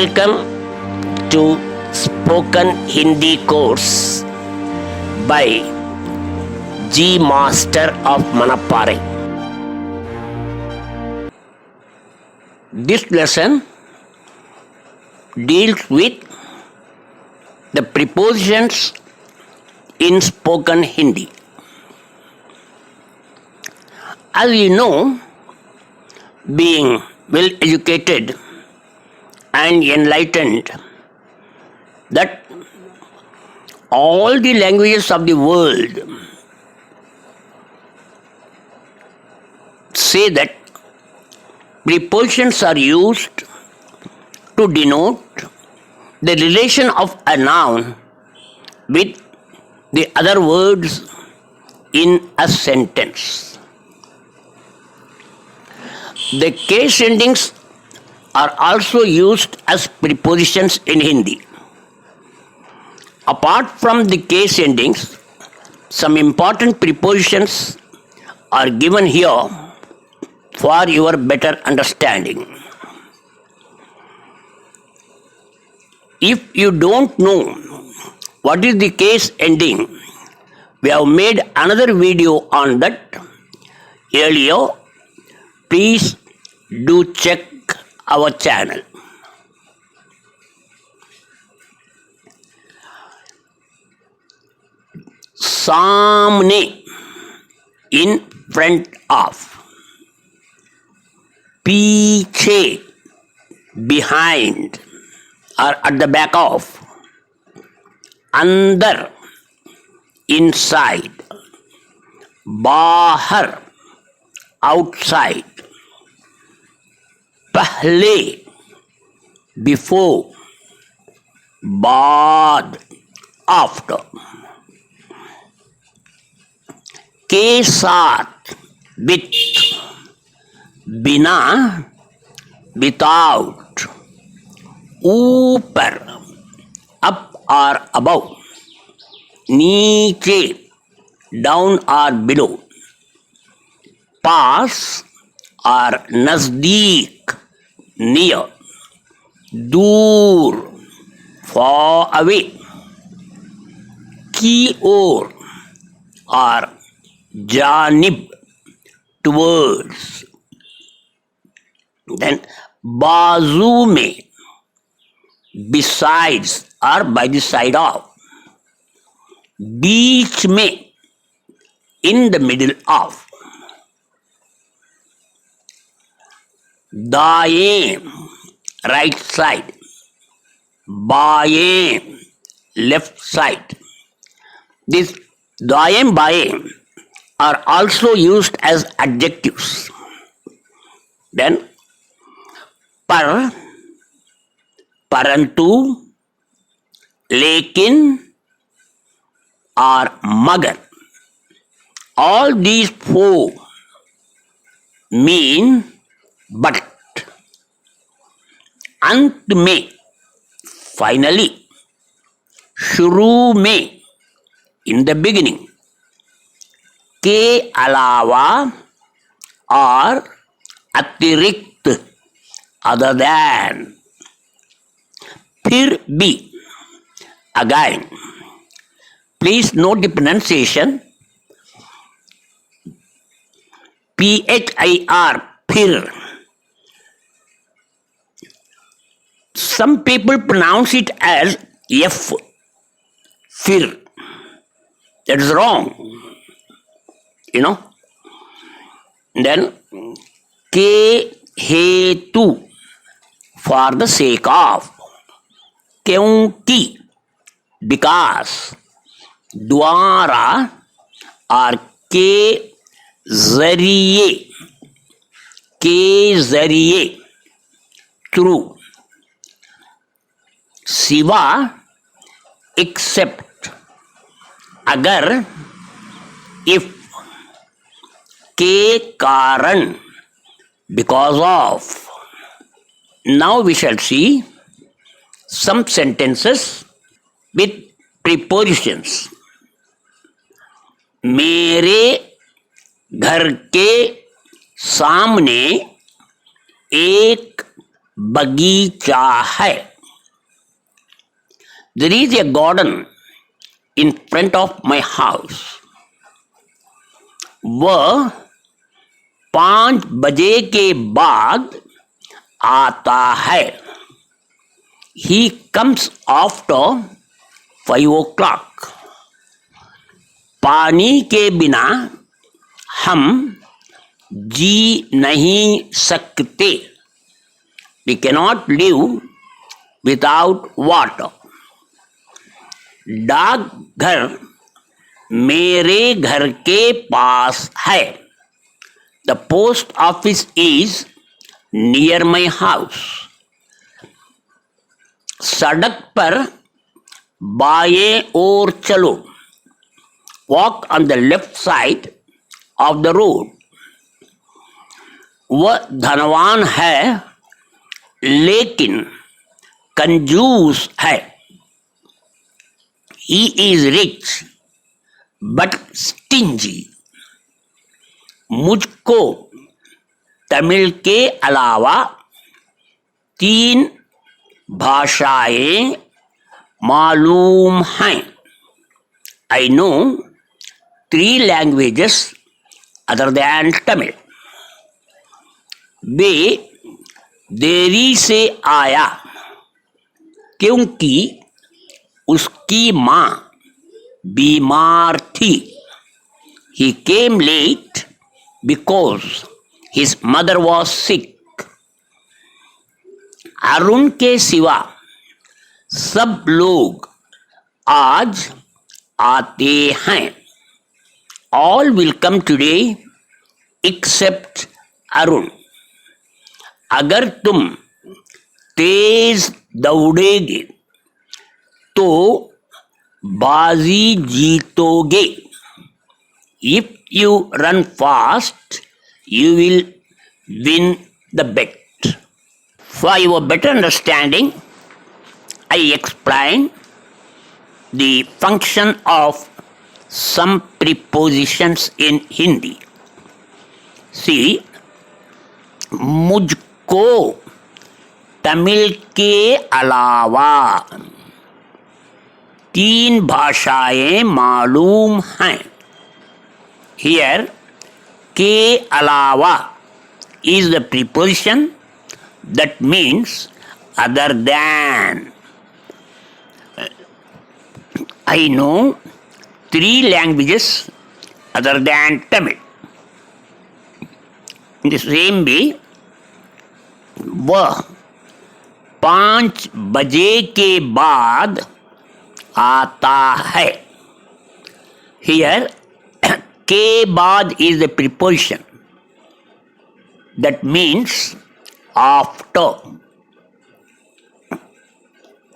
Welcome to Spoken Hindi course by G Master of Manappare. This lesson deals with the prepositions in spoken Hindi. As you know, being well educated and enlightened, that all the languages of the world say that prepositions are used to denote the relation of a noun with the other words in a sentence. The case endings are also used as prepositions in Hindi. Apart from the case endings, some important prepositions are given here for your better understanding. If you don't know what is the case ending, we have made another video on that earlier. Please do check our channel. सामने, in front of. पीछे, behind or at the back of. अंदर, inside. बाहर, outside. पहले, before. बाद, after. के साथ, with. बिना, without. ऊपर, up or above. नीचे, down or below. Pass or नजदीक, near. दूर, far away. की ओर or जानिब, towards. Then बाजू में, besides or by the side of. बीच में, in the middle of. दाएं, right side. बाएं, left side. This दाएं बाएं are also used as adjectives. Then पर, परंतु, लेकिन और मगर, all these four mean but. अंत में, finally. शुरू में, in the beginning. के अलावा और अतिरिक्त, other than. फिर भी, again. Please note the pronunciation. PHIR, फिर. Some people pronounce it as F, फिर. That is wrong. Then के हेतु, for the sake of. क्योंकि, because. द्वारा और के जरिए, थ्रू. सिवा, except. अगर, if. के कारण, because of. Now we shall see some sentences with prepositions. मेरे घर के सामने एक बगीचा है. There is a garden in front of my house. वह 5 बजे के बाद आता है. He comes after 5 o'clock. पानी के बिना हम जी नहीं सकते. We cannot live without water. डाकघर मेरे घर के पास है. The post office is near my house. सड़क पर बाएं ओर चलो. Walk on the left side of the road. वह धनवान है लेकिन कंजूस है. He is rich but stingy. मुझको तमिल के अलावा 3 भाषाएं मालूम हैं. I know 3 languages other than Tamil. वे देरी से आया क्योंकि उसकी माँ बीमार थी. He came late because his mother was sick. Arun के सिवा सब लोग आज आते हैं. All will come today except Arun. अगर तुम तेज दौड़ेगे तो बाजी जीतोगे. If you run fast, you will win the bet. For your better understanding, I explain the function of some prepositions in Hindi. See, मुझको तमिल के अलावा 3 भाषाएं मालूम हैं. Here, के अलावा is the preposition that means other than. I know 3 languages other than Tamil. In the same way, वह 5 बजे के बाद आता है. Here, के बाद is the preposition that means after.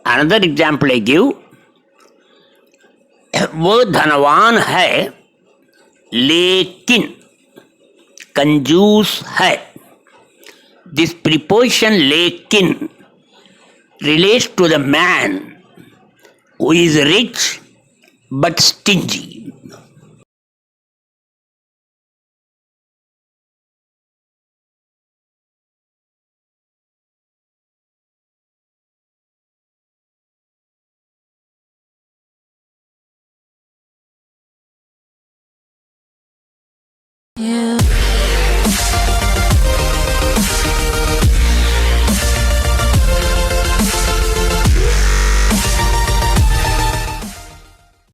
Another example I give. वो धनवान है लेकिन कंजूस है. This preposition लेकिन relates to the man who is rich but stingy. You